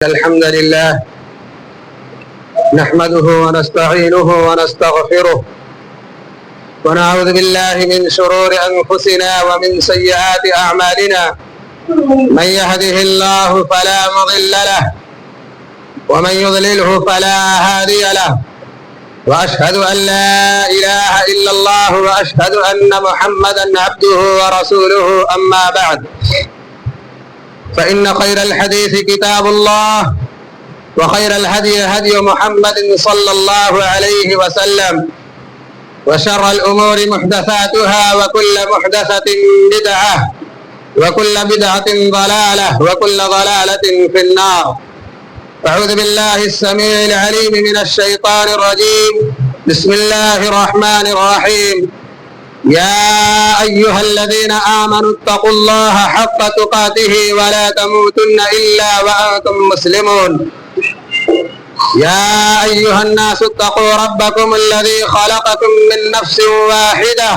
الحمد لله نحمده ونستعينه ونستغفره ونعوذ بالله من شرور أنفسنا ومن سيئات أعمالنا من يهده الله فلا مضل له ومن يضلله فلا هادي له وأشهد أن لا إله إلا الله وأشهد أن محمدا عبده ورسوله أما بعد فإن خير الحديث كتاب الله وخير الهدي هدي محمد صلى الله عليه وسلم وشر الأمور محدثاتها وكل محدثة بدعة وكل بدعة ضلالة وكل ضلالة في النار. أعوذ بالله السميع العليم من الشيطان الرجيم. بسم الله الرحمن الرحيم. يا أيها الذين آمنوا اتقوا الله حق تقاته ولا تموتن إلا وأنتم مسلمون. يا أيها الناس اتقوا ربكم الذي خلقكم من نفس واحدة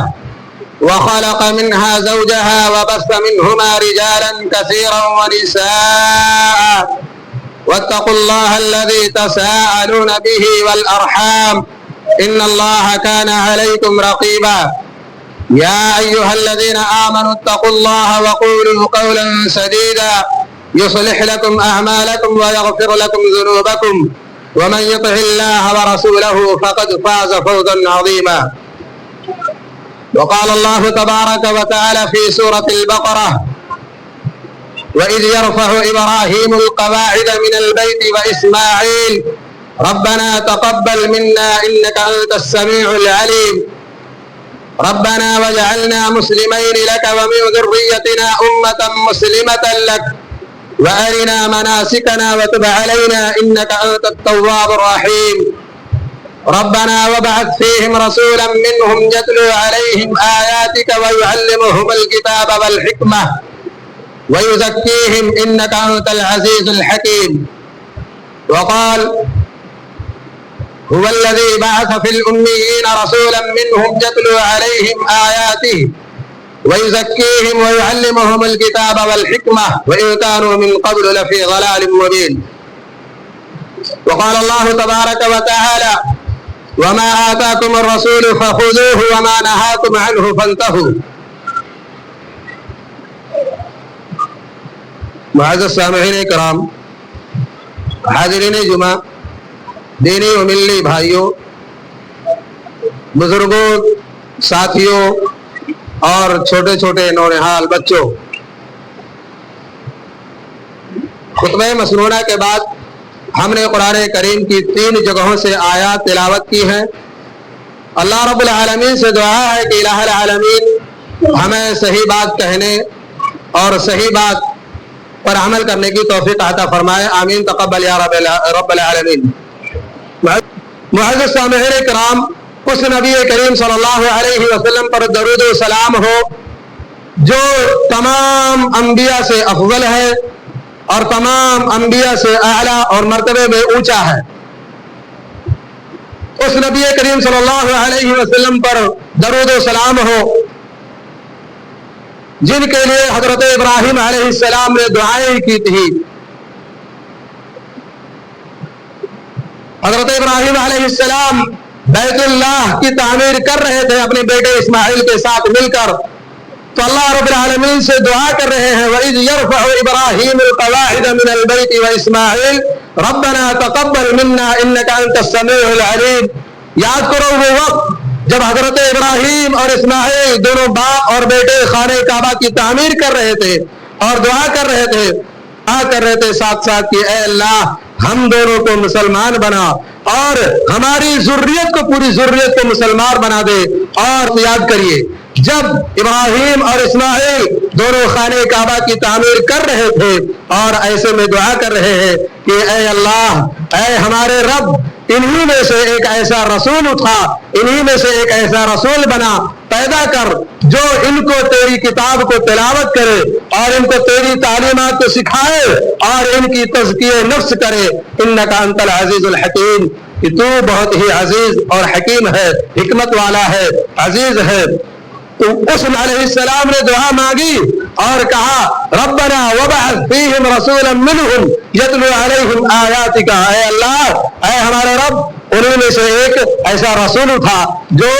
وخلق منها زوجها وبث منهما رجالا كثيرا ونساء واتقوا الله الذي تساءلون به والأرحام إن الله كان عليكم رقيبا. يا أيها الذين آمنوا اتقوا الله وقولوا قولا سديدا يصلح لكم أعمالكم ويغفر لكم ذنوبكم ومن يطع الله ورسوله فقد فاز فوزا عظيما. وقال الله تبارك وتعالى في سورة البقرة: وإذ يرفع إبراهيم القواعد من البيت وإسماعيل ربنا تقبل منا إنك أنت السميع العليم ربنا وجعلنا مسلمين لك ومن ذريتنا أمة مسلمة لك وأرنا مناسكنا وتب علينا إنك أنت التواب الرحيم ربنا وابعث فيهم رسولا منهم يتلو عليهم آياتك ويعلمهم الكتاب والحكمة ويزكيهم إنك أنت العزيز الحكيم. وقال: هو الذي بعث في الأميين رسولا منهم يتلو عليهم آياته ويزكيهم ويعلمهم الكتاب والحكمة وإن كانوا من قبل لفي ضلال مبين. وقال الله تبارك وتعالى: وما آتاكم الرسول فخذوه وما نهاكم عنه فانتهوا. معزز سامعین کرام، حاضرین جمعہ، دینی و ملی بھائیوں، بزرگوں، ساتھیوں اور چھوٹے چھوٹے نونہال بچوں، خطبہ مسنونہ کے بعد ہم نے قرآن کریم کی 3 جگہوں سے آیات تلاوت کی ہیں. اللہ رب العالمین سے دعا ہے کہ الہ العالمین ہمیں صحیح بات کہنے اور صحیح بات پر عمل کرنے کی توفیق عطا فرمائے. آمین. تقبل یا رب العالمین. معزز سامعین کرام، اس نبی کریم صلی اللہ علیہ وسلم پر درود و سلام ہو جو تمام انبیاء سے افضل ہے اور تمام انبیاء سے اعلیٰ اور مرتبے میں اونچا ہے. اس نبی کریم صلی اللہ علیہ وسلم پر درود و سلام ہو جن کے لیے حضرت ابراہیم علیہ السلام نے دعائیں کی تھی. حضرت ابراہیم علیہ السلام بیت اللہ کی تعمیر کر رہے تھے اپنے بیٹے اسماعیل کے ساتھ مل کر، تو اللہ رب العالمین سے دعا کر رہے ہیں: وَإِذْ يَرْفَعُ إِبْرَاهِيمُ الْقَوَاعِدَ مِنَ الْبَيْتِ وَإِسْمَاعِيلُ رَبَّنَا تَقَبَّلْ مِنَّا إِنَّكَ أَنْتَ السَّمِيعُ الْعَلِيمُ. یاد کرو وہ وقت جب حضرت ابراہیم اور اسماعیل دونوں باپ اور بیٹے خانہ کعبہ کی تعمیر کر رہے تھے اور دعا کر رہے تھے ساتھ ساتھ کہ اے اللہ ہم دونوں کو مسلمان بنا اور ہماری ذریت کو، پوری ذریت کو مسلمان بنا دے. اور یاد کریے جب ابراہیم اور اسماعیل دونوں خانہ کعبہ کی تعمیر کر رہے تھے اور ایسے میں دعا کر رہے ہیں کہ اے اللہ، اے ہمارے رب، انہی میں سے ایک ایسا رسول اٹھا، انہی میں سے ایک ایسا رسول بنا، پیدا کر جو ان کو تیری کتاب کو تلاوت کرے اور ان کو تیری تعلیمات کو سکھائے اور ان کی تزکیہ نفس کرے. انک انت العزیز الحکیم، کہ تو بہت ہی عزیز اور حکیم ہے، حکمت والا ہے، عزیز ہے. تو اس علیہ السلام نے دعا مانگی اور کہا ربنا وبعث فیہم رسولا منہم یتلو علیہم آیاتک، اے اللہ، اے ہمارے رب، انہیں میں سے ایک ایسا رسول تھا جو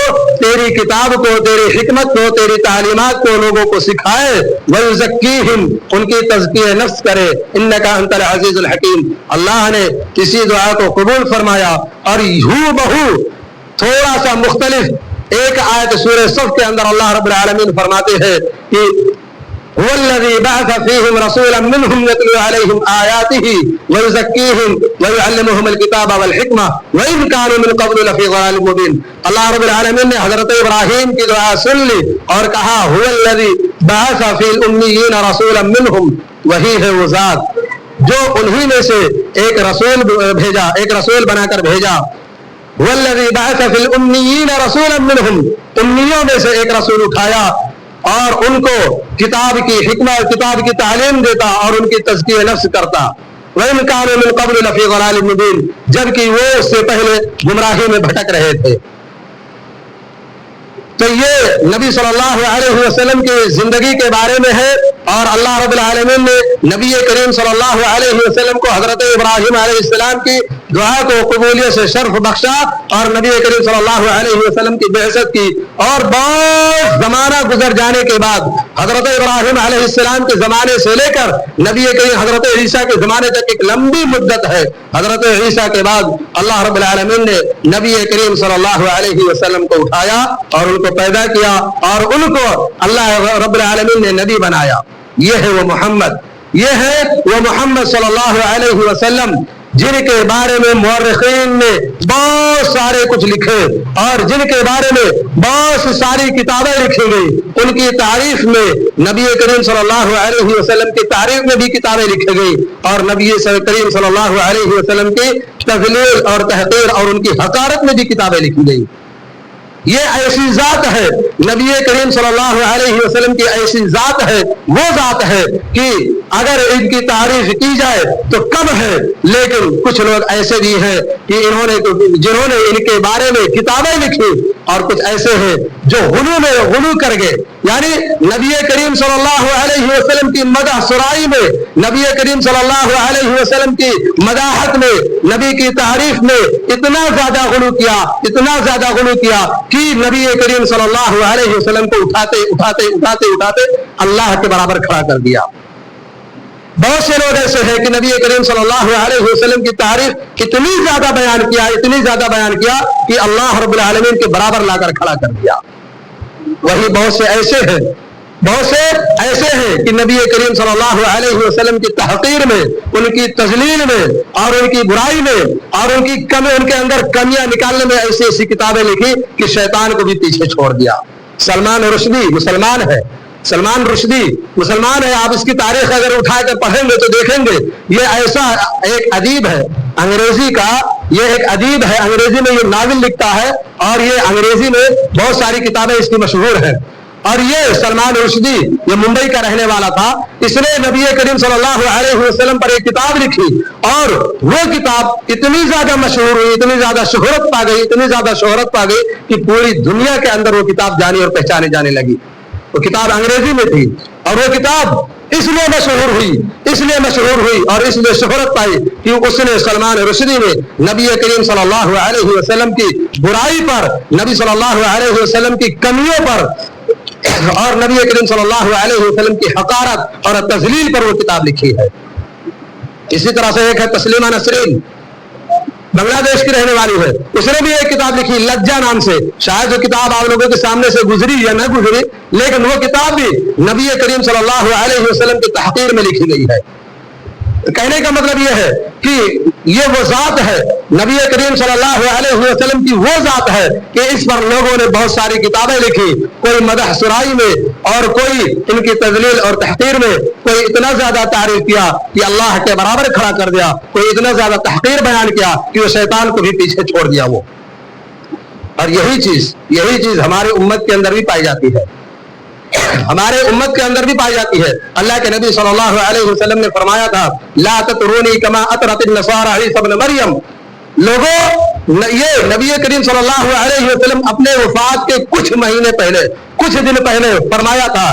تیری کتاب کو، تیری حکمت کو، تیری تعلیمات کو لوگوں کو سکھائے، وَيُزَكِّيهِمْ، ان کی تزکیہ نفس کرے، اِنَّكَ أَنْتَ الْعَزِيزُ الْحَكِيمُ۔ اللہ نے اسی دعا کو قبول فرمایا اور ہو بہو تھوڑا سا مختلف ایک آیت سورہ صف کے اندر اللہ رب العالمین فرماتے ہیں کہ هو الذي بعث فيهم رسولا منهم يتلو عليهم آياته ويزكيهم ويعلمهم الكتاب والحكمة وإن كانوا من قبل لفي ضلال مبين۔ اللہ رب العالمین نے حضرت ابراہیم کی دعا سن لی اور کہا هو الذي بعث في الأميين رسولا منهم، وہی ہے وہ ذات جو انہی میں سے ایک رسول بھیجا، ایک رسول بنا کر بھیجا۔ هو الذي بعث في الأميين رسولا منهم، امیوں میں سے ایک رسول اٹھایا اور ان کو کتاب کی حکمت، کتاب کی تعلیم دیتا اور ان کی تزکیہ نفس کرتا۔ وَإِنْ كَانُوا مِنْ قَبْلُ لَفِي ضَلَالٍ مُبِينٍ، جبکہ وہ اس سے پہلے گمراہی میں بھٹک رہے تھے۔ تو یہ نبی صلی اللہ علیہ وسلم کی زندگی کے بارے میں ہے، اور اللہ رب العالمین نے نبی کریم صلی اللہ علیہ وسلم کو حضرت ابراہیم علیہ السلام کی دعا کو قبولیت سے شرف بخشا اور نبی کریم صلی اللہ علیہ وسلم کی بعثت کی، اور بہت زمانہ گزر جانے کے بعد حضرت ابراہیم علیہ السلام کے زمانے سے لے کر نبی کریم حضرت عیسیٰ کے زمانے تک ایک لمبی مدت ہے۔ حضرت عیسیٰ کے بعد اللہ رب العالمین نے نبی کریم صلی اللہ علیہ وسلم کو اٹھایا اور ان کو پیدا کیا اور ان کو اللہ رب العالمین نے نبی بنایا۔ یہ ہے وہ محمد، یہ ہے وہ محمد صلی اللہ علیہ وسلم جن کے بارے میں مورخین نے بہت سارے کچھ لکھے اور جن کے بارے میں بہت ساری کتابیں لکھی گئی۔ ان کی تعریف میں نبی کریم صلی اللہ علیہ وسلم کی تعریف میں بھی کتابیں لکھی گئی اور نبی کریم صلی اللہ علیہ وسلم کی تذلیل اور تحقیر اور ان کی حقارت میں بھی کتابیں لکھی گئی۔ یہ ایسی ذات ہے، نبی کریم صلی اللہ علیہ وسلم کی ایسی ذات ہے، وہ ذات ہے کہ اگر ان کی تعریف کی جائے تو کم ہے، لیکن کچھ لوگ ایسے بھی ہیں کہ جنہوں نے ان کے بارے میں کتابیں لکھی، اور کچھ ایسے ہیں جو غلو میں غلو کر گئے، یعنی نبی کریم صلی اللہ علیہ وسلم کی مدح سرائی میں، نبی کریم صلی اللہ علیہ وسلم کی مداحت میں، نبی کی تعریف میں اتنا زیادہ غلو کیا، اتنا زیادہ غلو کیا کہ نبی کریم صلی اللہ علیہ وسلم کو اٹھاتے اللہ کے برابر کھڑا کر دیا۔ بہت سے لوگ ایسے ہیں کہ نبی کریم صلی اللہ علیہ وسلم کی تعریف اتنی زیادہ بیان کیا کہ اللہ رب العالمین کے برابر لا کر کھڑا کر دیا۔ وہی بہت سے ایسے ہیں کہ نبی کریم صلی اللہ علیہ وسلم کی تحقیر میں، ان کی تذلیل میں اور ان کی برائی میں اور ان کے اندر کمیاں نکالنے میں ایسی ایسی کتابیں لکھی کہ شیطان کو بھی پیچھے چھوڑ دیا۔ سلمان رشدی مسلمان ہے، آپ اس کی تاریخ اگر اٹھا کر پڑھیں گے تو دیکھیں گے یہ ایسا ایک ادیب ہے انگریزی کا، یہ ایک ادیب ہے، انگریزی میں یہ ناول لکھتا ہے اور یہ انگریزی میں بہت ساری کتابیں اس کی مشہور ہیں۔ اور یہ سلمان رشدی یہ ممبئی کا رہنے والا تھا، اس نے نبی کریم صلی اللہ علیہ وسلم پر ایک کتاب لکھی اور وہ کتاب اتنی زیادہ مشہور ہوئی، اتنی زیادہ شہرت پا گئی کہ پوری دنیا کے اندر وہ کتاب جانی اور پہچانے جانے لگی۔ وہ کتاب انگریزی میں تھی اور وہ کتاب اس لیے مشہور ہوئی اور اس لیے شہرت پائی کہ اس نے سلمان رشدی نے نبی کریم صلی اللہ علیہ وسلم کی برائی پر، نبی صلی اللہ علیہ وسلم کی کمیوں پر اور نبی کریم صلی اللہ علیہ وسلم کی حقارت اور تذلیل پر وہ کتاب لکھی ہے۔ اسی طرح سے ایک ہے تسلیمہ نسرین، بنگلہ دیش کی رہنے والی ہے، اس نے بھی ایک کتاب لکھی لجا نام سے، شاید وہ کتاب آپ لوگوں کے سامنے سے گزری یا نہ گزری، لیکن وہ کتاب بھی نبی کریم صلی اللہ علیہ وسلم کی تحقیر میں لکھی گئی ہے۔ کہنے کا مطلب یہ ہے کہ یہ وہ ذات ہے، نبی کریم صلی اللہ علیہ وسلم کی وہ ذات ہے کہ اس پر لوگوں نے بہت ساری کتابیں لکھی، کوئی مدح سرائی میں اور کوئی ان کی تذلیل اور تحقیر میں، کوئی اتنا زیادہ تعریف کیا کہ اللہ کے برابر کھڑا کر دیا، کوئی اتنا زیادہ تحقیر بیان کیا کہ وہ شیطان کو بھی پیچھے چھوڑ دیا وہ۔ اور یہی چیز ہمارے امت کے اندر بھی پائی جاتی ہے، اللہ کے نبی صلی اللہ علیہ وسلم نے فرمایا تھا لا تطرونی کما اطرت النصارى عیسی ابن مریم۔ لوگوں، یہ نبی کریم صلی اللہ علیہ وسلم اپنے وفات کے کچھ دن پہلے فرمایا تھا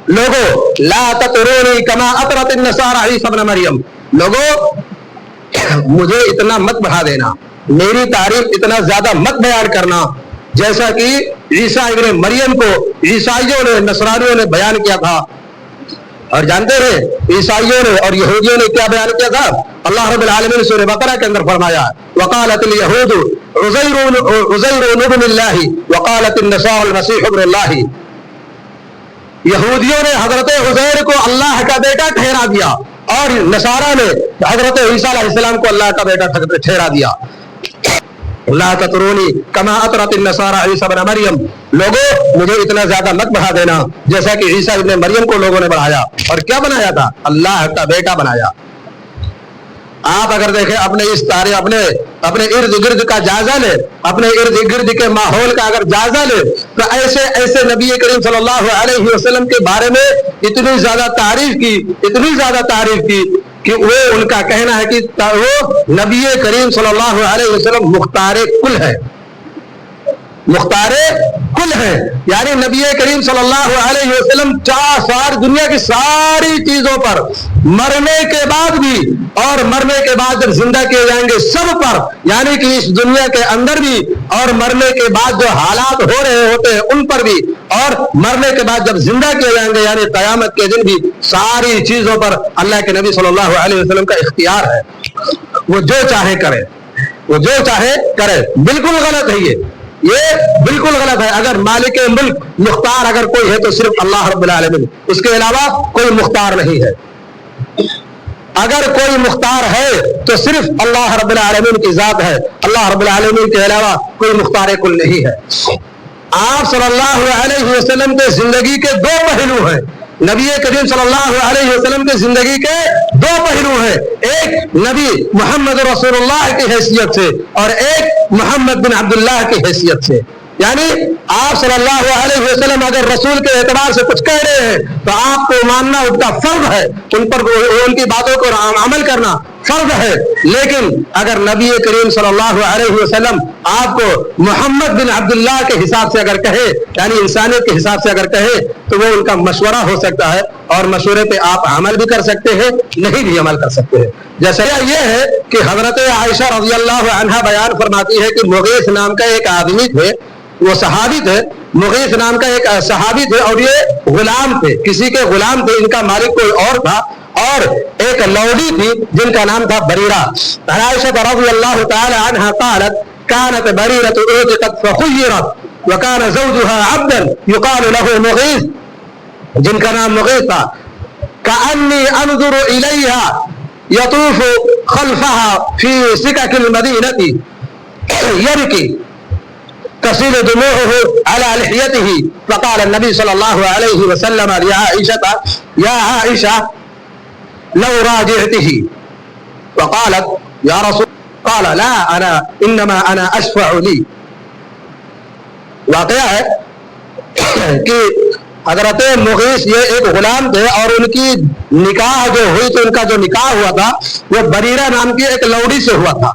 لوگو لا تطرونی کما اطرت النصارى عیسی ابن مریم، لوگو مجھے اتنا مت بڑھا دینا، میری تعریف اتنا زیادہ مت بیان کرنا جیسا کہ عیسیٰ ابن مریم کو عیسائیوں نے نصرانیوں نے بیان کیا تھا۔ اور جانتے ہیں عیسائیوں نے اور یہودیوں نے کیا بیان کیا تھا؟ اللہ رب العالمین سورہ بقرہ کے اندر فرمایا وقالت اليہود عزیر ابن اللہ وقالت النصارى المسیح ابن اللہ، یہودیوں نے حضرت عزیر کو اللہ کا بیٹا ٹھہرا دیا اور نصارہ نے حضرت عیسیٰ علیہ السلام کو اللہ کا بیٹا ٹھہرا دیا۔ لا تطرونی کما اطرت النصارى عیسی ابن مریم، لوگوں مجھے اتنا زیادہ مت بڑھا دینا جیسا کہ عیسیٰ ابن مریم کو لوگوں نے بڑھایا، اور کیا بنایا تھا؟ اللہ کا بیٹا بنایا۔ آپ اگر دیکھیں اپنے اس تاریخ اپنے ارد گرد کا جائزہ لیں، اپنے ارد گرد کے ماحول کا اگر جائزہ لیں تو ایسے نبی کریم صلی اللہ علیہ وسلم کے بارے میں اتنی زیادہ تعریف کی کہ وہ ان کا کہنا ہے کہ وہ نبی کریم صلی اللہ علیہ وسلم مختار کل ہے، یعنی نبی کریم صلی اللہ علیہ وسلم دنیا کی ساری چیزوں پر مرنے کے بعد بھی اور مرنے کے بعد جب زندہ کیے جائیں گے سب پر، یعنی کہ اس دنیا کے اندر بھی اور مرنے کے بعد جو حالات ہو رہے ہوتے ہیں ان پر بھی، اور مرنے کے بعد جب زندہ کیے جائیں گے یعنی قیامت کے دن بھی، ساری چیزوں پر اللہ کے نبی صلی اللہ علیہ وسلم کا اختیار ہے، وہ جو چاہے کرے۔ بالکل غلط ہے یہ بالکل غلط ہے۔ اگر مالک ملک مختار اگر کوئی ہے تو صرف اللہ رب العالمین، اس کے علاوہ کوئی مختار نہیں ہے۔ اگر کوئی مختار ہے تو صرف اللہ رب العالمین کی ذات ہے، اللہ رب العالمین کے علاوہ کوئی مختار کل نہیں ہے۔ آپ صلی اللہ علیہ وسلم کے زندگی کے دو پہلو ہیں، نبی کریم صلی اللہ علیہ وسلم کی زندگی کے دو پہلو ہیں، ایک نبی محمد رسول اللہ کی حیثیت سے اور ایک محمد بن عبداللہ کی حیثیت سے، یعنی آپ صلی اللہ علیہ وسلم اگر رسول کے اعتبار سے کچھ کہہ رہے ہیں تو آپ کو ماننا ان کا فرض ہے، ان پر ان کی باتوں کو عمل کرنا فرض ہے، لیکن اگر نبی کریم صلی اللہ علیہ وسلم آپ کو محمد بن عبداللہ کے حساب سے اگر کہے، یعنی انسانیت کے حساب سے اگر کہے تو وہ ان کا مشورہ ہو سکتا ہے، اور مشورے پہ آپ عمل بھی کر سکتے ہیں، نہیں بھی عمل کر سکتے ہیں۔ جیسے یہ ہے کہ حضرت عائشہ رضی اللہ عنہا بیان فرماتی ہے کہ مغیث نام کا ایک آدمی تھے، وہ صحابی تھے، مغیث نام کا ایک صحابی تھے، اور یہ غلام تھے، کسی کے غلام تھے، ان کا مالک کوئی اور تھا، اور ایک لوڈی تھی جن کا نام تھا بریرہ۔ عائشہ رضی اللہ تعالی عنہا قالت كانت بریرة اعتقت فخيرت وكان زوجها عبدا يقال له مغیث، جن کا نام مغیث تھا، كأني انظر إليها يطوف خلفها في سكك المدينة يبكي تسيل دموعه على لحيته، فقال النبي صلى الله عليه وسلم لعائشة يا عائشة لو راجعته، فقالت يا رسول، قال لا انا انما انا اشفع لي۔ واقعہ ہے کہ حضرت مغیث یہ ایک غلام تھے، اور ان کی نکاح جو ہوئی تو ان کا جو نکاح ہوا تھا وہ بریرہ نام کی ایک لوڈی سے ہوا تھا،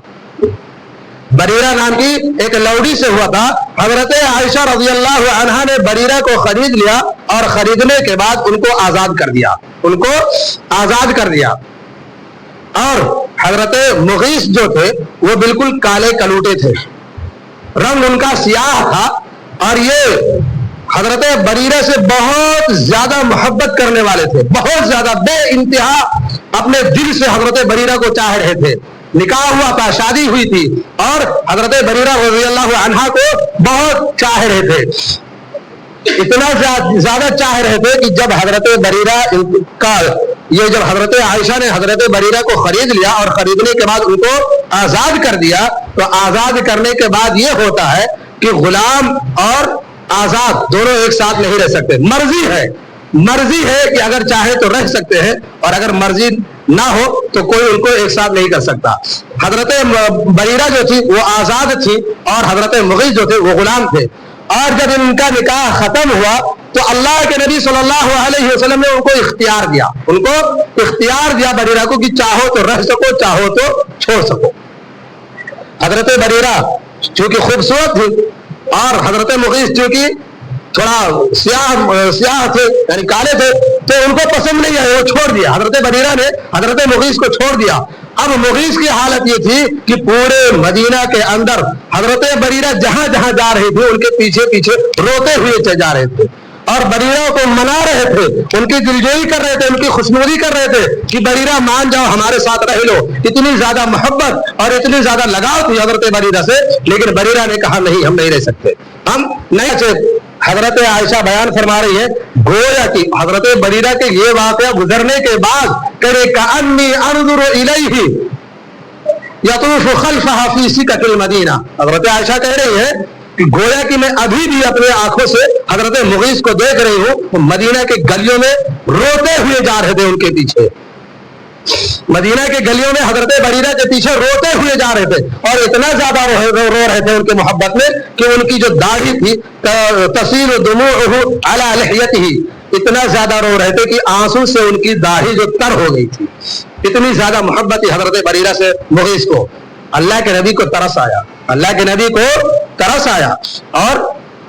بریرہ نام کی ایک لوڈی سے ہوا تھا۔ حضرت عائشہ رضی اللہ عنہا نے بریرہ کو خرید لیا، اور خریدنے کے بعد ان کو آزاد کر دیا، اور حضرت مغیث جو تھے وہ بالکل کالے کلوٹے تھے، رنگ ان کا سیاہ تھا، اور یہ حضرت بریرہ سے بہت زیادہ محبت کرنے والے تھے، بہت زیادہ بے انتہا اپنے دل سے حضرت بریرہ کو چاہ رہے تھے۔ نکاح ہوا تھا، شادی ہوئی تھی، اور حضرت بریرہ رضی اللہ عنہا کو بہت چاہ رہے تھے، اتنا زیادہ چاہ رہے تھے کہ جب حضرت بریرہ کا جب حضرت عائشہ نے حضرت بریرہ کو خرید لیا اور خریدنے کے بعد ان کو آزاد کر دیا، تو آزاد کرنے کے بعد یہ ہوتا ہے کہ غلام اور آزاد دونوں ایک ساتھ نہیں رہ سکتے، مرضی ہے کہ اگر چاہے تو رہ سکتے ہیں، اور اگر مرضی نہ ہو تو کوئی ان کو ایک ساتھ نہیں کر سکتا۔ حضرت بریرہ جو تھی وہ آزاد تھی، اور حضرت مغیث جو تھے وہ غلام تھے، اور جب ان کا نکاح ختم ہوا تو اللہ کے نبی صلی اللہ علیہ وسلم نے ان کو اختیار دیا بریرہ کو کہ چاہو تو رہ سکو، چاہو تو چھوڑ سکو۔ حضرت بریرہ چونکہ خوبصورت تھی، اور حضرت مغیث چونکہ تھوڑا سیاہ تھے یعنی کالے تھے تو ان کو پسند نہیں آئے, وہ چھوڑ دیا. حضرت بریرہ نے حضرت مغیث کو چھوڑ دیا. اب مغیث کی حالت یہ تھی کہ پورے مدینہ کے اندر حضرت بریرہ جہاں جہاں جا رہے تھے ان کے پیچھے پیچھے روتے ہوئے جا رہے تھے اور بریرہ کو منا رہے تھے, ان کی دلجوئی کر رہے تھے, ان کی خوشنودی کر رہے تھے کہ بریرہ مان جاؤ ہمارے ساتھ رہ لو. اتنی زیادہ محبت اور اتنی زیادہ لگاؤ تھی حضرت بریرہ سے, لیکن بریرہ نے کہا نہیں, ہم نہیں رہ سکتے, ہم نہیں چاہتے. حضرت عائشہ بیان فرما رہی ہے گویا کہ حضرت بریرہ کے یہ واقعہ گزرنے کے بعد کرے کأنی انظر الیہ یطوف خلفہا فی سکک المدینہ, حضرت عائشہ کہہ رہی ہے کہ گویا کہ میں ابھی بھی اپنے آنکھوں سے حضرت مغیث کو دیکھ رہی ہوں, مدینہ کے گلیوں میں روتے ہوئے جا رہے تھے ان کے پیچھے, مدینہ کے گلیوں میں حضرت بریرہ کے پیچھے روتے ہوئے جا رہے تھے اور اتنا زیادہ رو رہے تھے ان کے محبت میں کہ ان کی جو داڑھی تھی تسیل دموعہ علی لحیتہ, اتنا زیادہ رو رہے تھے کہ آنسو سے ان کی داڑھی جو تر ہو گئی تھی. اتنی زیادہ محبت تھی حضرت بریرہ سے مغیث کو. اللہ کے نبی کو ترس آیا, اللہ کے نبی کو ترس آیا اور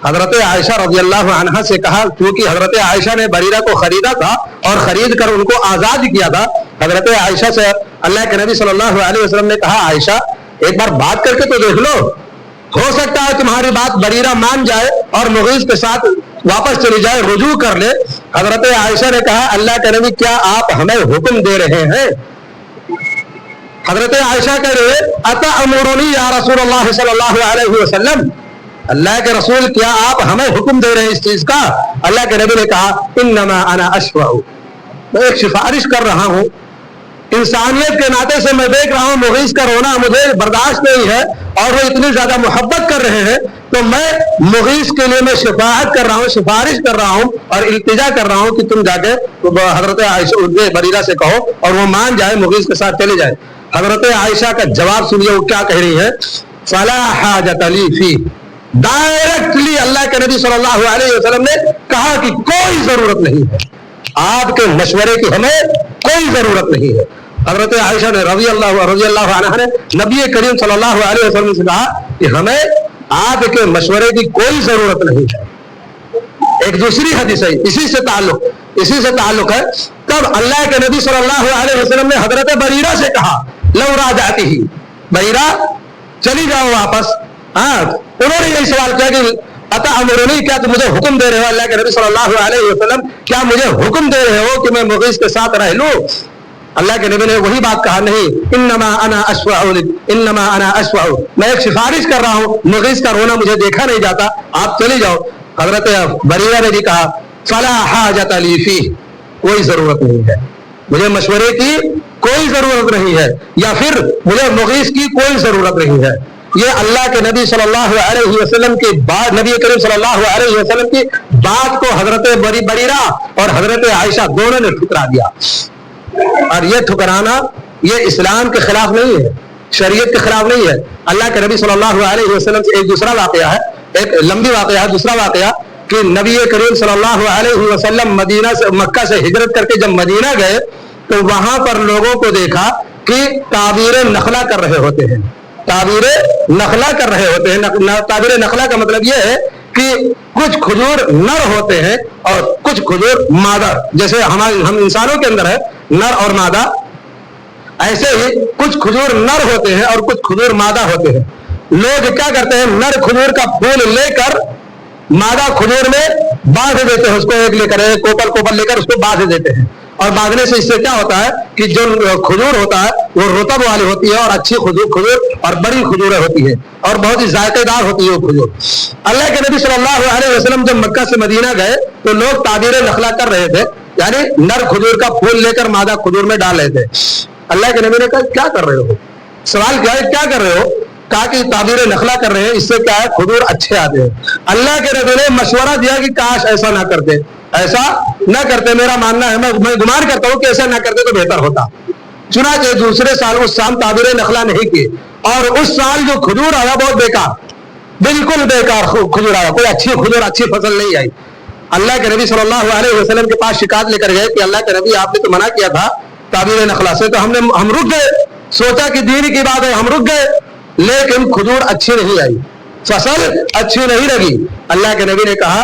حضرت عائشہ رضی اللہ عنہا سے کہا, کیونکہ حضرت عائشہ نے بریرہ کو خریدا تھا اور خرید کر ان کو آزاد کیا تھا. حضرت عائشہ سے اللہ کے نبی صلی اللہ علیہ وسلم نے کہا عائشہ ایک بار بات کر کے تو دیکھ لو, ہو سکتا ہے تمہاری بات بریرہ مان جائے اور مغیث کے ساتھ واپس چلی جائے, رجوع کر لے. حضرت عائشہ نے کہا اللہ کے نبی کیا آپ ہمیں حکم دے رہے ہیں؟ حضرت عائشہ کہہ رہے اتأمرنی یا رسول اللہ صلی اللہ علیہ وسلم, اللہ کے رسول کیا آپ ہمیں حکم دے رہے ہیں اس چیز کا؟ اللہ کے نبی نے کہا انما انا اشفع, میں ایک سفارش کر رہا ہوں, انسانیت کے ناطے سے میں دیکھ رہا ہوں مغیث کا رونا مجھے برداشت نہیں ہے اور وہ اتنی زیادہ محبت کر رہے ہیں, تو میں مغیث کے لیے میں شفاعت کر رہا ہوں, سفارش کر رہا ہوں اور التجا کر رہا ہوں کہ تم جا کے حضرت عائشہ بریرہ سے کہو اور وہ مان جائے, مغیث کے ساتھ چلے جائے. حضرت عائشہ کا جواب سنیے وہ کیا کہہ رہی ہے, فلا حاجت لی فی, ڈائریکٹلی اللہ کے نبی صلی اللہ علیہ وسلم نے کہا کہ کوئی ضرورت نہیں ہے, آپ کے مشورے کی ہمیں کوئی ضرورت نہیں ہے. حضرت عائشہ نے رضی اللہ عنہ نے نبی کریم صلی اللہ علیہ وسلم سے کہا کہ ہمیں آپ کے مشورے کی کوئی ضرورت نہیں ہے. ایک دوسری حدیث ہے اسی سے تعلق ہے. تب اللہ کے نبی صلی اللہ علیہ وسلم نے حضرت بریرہ سے کہا لو راجعتی ہی, بریرہ چلی جاؤ واپس. انہوں نے یہی سوال کیا کہ اتأمرنی, کیا تم مجھے حکم دے رہے ہو اللہ کے نبی صلی اللہ علیہ وسلم, کیا مجھے حکم دے رہے ہو کہ میں مغیث کے ساتھ رہ لوں؟ اللہ کے نبی نے وہی بات کہا نہیں, انما انا اشفع, میں ایک سفارش کر رہا ہوں, مغیث کا رونا مجھے دیکھا نہیں جاتا, آپ چلی جاؤ. حضرت بریرہ نے بھی کہا فلا حاجت لی فیہ, کوئی ضرورت نہیں ہے, مجھے مشورے کی کوئی ضرورت نہیں ہے, یا پھر مجھے مغیث کی کوئی ضرورت نہیں ہے. یہ اللہ کے نبی صلی اللہ علیہ وسلم کی بات, نبی کریم صلی اللہ علیہ وسلم کی بات کو حضرت بریرہ اور حضرت عائشہ دونوں نے ٹھکرا دیا. اور یہ ٹھکرانا یہ اسلام کے خلاف نہیں ہے, شریعت کے خلاف نہیں ہے. اللہ کے نبی صلی اللہ علیہ وسلم سے ایک دوسرا واقعہ ہے, ایک لمبی واقعہ ہے, دوسرا واقعہ کہ نبی کریم صلی اللہ علیہ وسلم مدینہ سے مکہ سے ہجرت کر کے جب مدینہ گئے تو وہاں پر لوگوں کو دیکھا کہ تعبیر نخلا کر رہے ہوتے ہیں, تعبیر نخلا کر رہے ہوتے ہیں. تعبیر نخلا کا مطلب یہ ہے کہ کچھ کھجور نر ہوتے ہیں اور کچھ کھجور مادہ, جیسے ہم انسانوں کے اندر ہے نر اور مادہ, ایسے ہی کچھ کھجور نر ہوتے ہیں اور کچھ کھجور مادہ ہوتے ہیں. لوگ کیا کرتے ہیں, نر کھجور کا پھول لے کر مادہ کھجور میں باندھ دیتے ہیں, اس کو ایک لے کر ایک کوپل لے کر اس کو باندھ دیتے ہیں, اور باندھنے سے اس سے کیا ہوتا ہے کہ جو کھجور ہوتا ہے وہ رطب والی ہوتی ہے اور اچھی کھجور اور بڑی کھجوریں ہوتی ہے اور بہت ہی ذائقے دار ہوتی ہے وہ کھجور. اللہ کے نبی صلی اللہ علیہ وسلم جب مکہ سے مدینہ گئے تو لوگ تعبیر نخلا کر رہے تھے, یعنی نر کھجور کا پھول لے کر مادہ کھجور میں ڈال رہے تھے. اللہ کے نبی نے کہا کیا کر رہے ہو, سوال کیا ہے کیا کر رہے ہو, کہا کہ تعبیر نخلا کر رہے ہیں, اس سے کیا ہے کھجور اچھے آتے ہیں. اللہ کے نبی نے مشورہ دیا کہ کاش ایسا نہ کرتے, ایسا نہ کرتے, میرا ماننا ہے, میں گمان کرتا ہوں کہ ایسا نہ کرتے تو بہتر ہوتا. چنانچہ دوسرے سال اس سال تعبیر نخلا نہیں کی اور اس سال جو کھجور آیا بہت بیکار, بالکل بیکار کھجور آیا, کوئی اچھی کھجور اچھی فصل نہیں آئی. اللہ کے نبی صلی اللہ علیہ وسلم کے پاس شکایت لے کر گئے کہ اللہ کے نبی آپ نے تو منع کیا تھا تعبیر نخلا سے, تو ہم رک گئے, سوچا کہ دین کی بات ہے, ہم رک گئے, لیکن کھجور اچھی نہیں آئی, فصل اچھی نہیں لگی. اللہ کے نبی نے کہا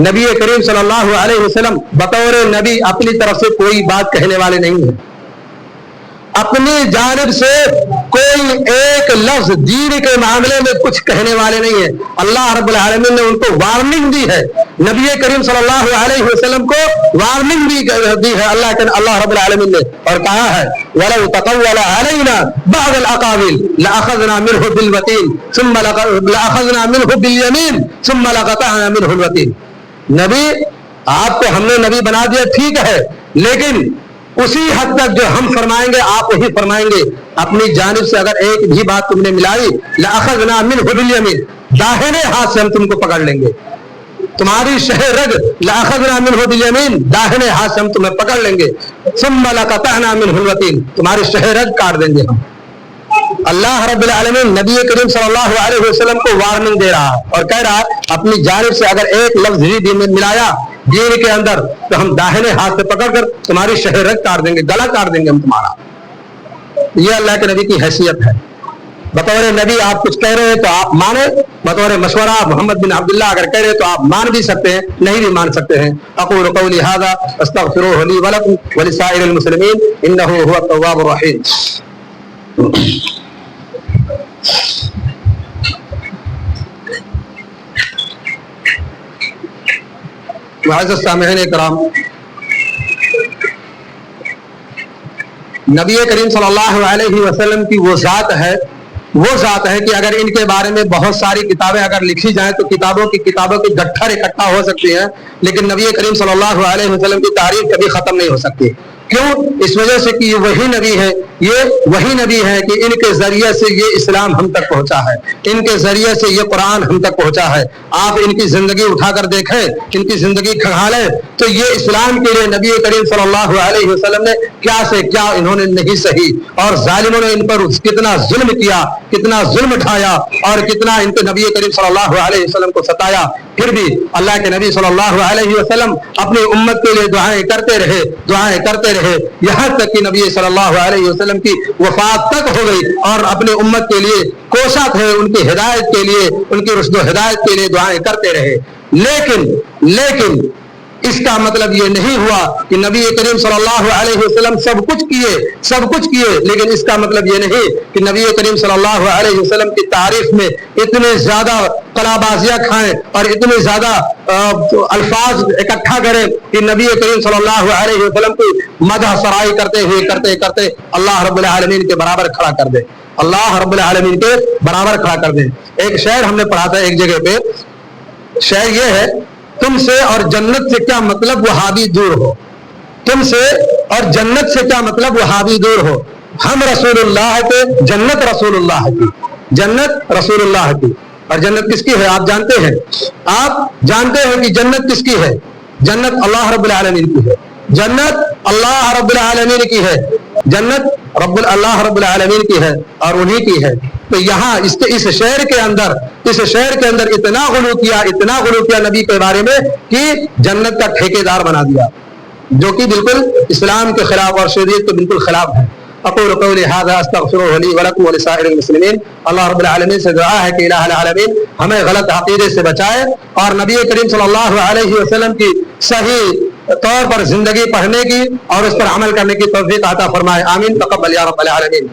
نبی کریم صلی اللہ علیہ وسلم بطور نبی اپنی طرف سے کوئی بات کہنے والے نہیں ہیں. اپنی جانب سے کوئی ایک لفظ دین کے معاملے میں کچھ کہنے والے نہیں ہیں. اللہ رب العالمین نے ان کو وارننگ دی ہے. نبی کریم صلی اللہ علیہ وسلم کو وارننگ دی ہے اللہ رب العالمین نے, اور کہا ہے وَلَوْ تَقَوَّلَ عَلَيْنَا بَعْضَ الْأَقَاوِيلِ لَأَخَذْنَا مِنْهُ بِالْوَتِينِ ثُمَّ لَأَخَذْنَا مِنْهُ بِالْيَمِينِ ثُمَّ لَقَطَعْنَا مِنْهُ الْوَتِينِ. نبی آپ کو ہم نے نبی بنا دیا, ٹھیک ہے, لیکن اسی حد تک جو ہم فرمائیں گے آپ وہی فرمائیں گے. اپنی جانب سے اگر ایک بھی بات تم نے ملائی لَأَخَذْنَا مِنْهُ بِالْيَمِينِ, داہنے ہاتھ سے ہم تم کو پکڑ لیں گے. تمہاری شہ رگ لَأَخَذْنَا مِنْهُ بِالْيَمِينِ, داہنے ہاتھ سے ہم تمہیں پکڑ لیں گے. ثُمَّ لَقَطَعْنَا مِنْهُ الْوَتِينِ, تمہاری شہ رگ کاٹ دیں گے ہم. اللہ رب العالمین نبی کریم صلی اللہ علیہ وسلم کو وارننگ دے رہا اور کہہ رہا اپنی جانب سے اگر ایک لفظ ہی دین میں ملایا دین کے اندر تو ہم داہنے ہاتھ سے پکڑ کر تمہاری شہ رگ کاٹ دیں گے, گلا کاٹ دیں گے ہم تمہارا. یہ اللہ کے نبی کی حیثیت ہے. بطور نبی آپ کچھ کہہ رہے ہیں تو آپ مانیں, بطور مشورہ محمد بن عبداللہ اگر کہہ رہے تو آپ مان بھی سکتے ہیں, نہیں بھی مان سکتے ہیں. اقول قولی ھذا استغفروہ لی ولکم ولسائر المسلمین انہ ھو التواب الرحیم. معزز سامعین کرام, نبی کریم صلی اللہ علیہ وسلم کی وہ ذات ہے کہ اگر ان کے بارے میں بہت ساری کتابیں اگر لکھی جائیں تو کتابوں کی گٹھر اکٹھا ہو سکتی ہیں, لیکن نبی کریم صلی اللہ علیہ وسلم کی تعریف کبھی ختم نہیں ہو سکتی. کیوں؟ اس وجہ سے کہ یہ وہی نبی ہے کہ ان کے ذریعے سے یہ اسلام ہم تک پہنچا ہے, ان کے ذریعے سے یہ قرآن ہم تک پہنچا ہے. آپ ان کی زندگی اٹھا کر دیکھیں, ان کی زندگی کھنگالیں تو یہ اسلام کے لیے نبی کریم صلی اللہ علیہ وسلم نے کیا سے کیا انہوں نے نہیں سہی, اور ظالموں نے ان پر کتنا ظلم کیا, کتنا ظلم اٹھایا, اور کتنا ان کے نبی کریم صلی اللہ علیہ وسلم کو ستایا. پھر بھی اللہ کے نبی صلی اللہ علیہ وسلم اپنی امت کے لیے دعائیں کرتے رہے یہاں تک کہ نبی صلی اللہ علیہ وسلم کی وفات تک ہو گئی, اور اپنی امت کے لیے کوشاں تھے, ان کی ہدایت کے لیے, ان کی رشد و ہدایت کے لیے دعائیں کرتے رہے. لیکن اس کا مطلب یہ نہیں ہوا کہ نبی کریم صلی اللہ علیہ وسلم سب کچھ کیے, لیکن اس کا مطلب یہ نہیں کہ نبی کریم صلی اللہ علیہ وسلم کی تعریف میں اتنے زیادہ قلابازیاں کھائیں اور اتنے زیادہ الفاظ اکٹھا کریں کہ نبی کریم صلی اللہ علیہ وسلم کی مدح سرائی کرتے اللہ رب العالمین کے برابر کھڑا کر دے. اللہ رب العالمین کے برابر کھڑا کر دے. ایک شعر ہم نے پڑھا تھا ایک جگہ پہ, شعر یہ ہے, تم سے اور جنت سے کیا مطلب وہابی دور ہو, تم سے اور جنت سے کیا مطلب وہابی دور ہو. ہم رسول اللہ کے, جنت رسول اللہ کی, جنت رسول اللہ کی. اور جنت کس کی ہے آپ جانتے ہیں کہ جنت کس کی ہے؟ جنت اللہ رب العالمین کی ہے. جنت اللہ رب العالمین کی ہے, جنت اللہ رب العالمین کی ہے اور انہی کی ہے. تو یہاں اس شعر کے اندر اتنا غلو کیا نبی کے بارے میں کہ جنت کا ٹھیکیدار بنا دیا, جو کہ بالکل اسلام کے خلاف اور شریعت کے بالکل خلاف ہے. اقول قولی ھذا استغفروہ لی ولکم ولسائر المسلمین. اللہ رب العالمین سے دعا ہے کہ الہ العالمین ہمیں غلط عقیدے سے بچائے اور نبی کریم صلی اللہ علیہ وسلم کی صحیح طور پر زندگی پڑھنے کی اور اس پر عمل کرنے کی توفیق عطا فرمائے. آمین. تقبل یا رب العالمین.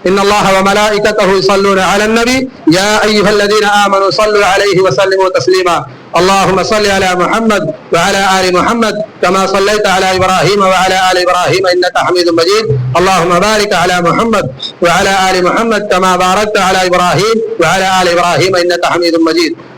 ان اللہ وملائکتہ یصلون علی النبی یا ایھا الذین آمنوا صلوا علیہ وسلموا تسلیما. اللهم صل على محمد وعلى آل محمد كما صليت على إبراهيم وعلى آل إبراهيم إنك حميد مجيد. اللهم بارك على محمد وعلى آل محمد كما باركت على إبراهيم وعلى آل إبراهيم إنك حميد مجيد.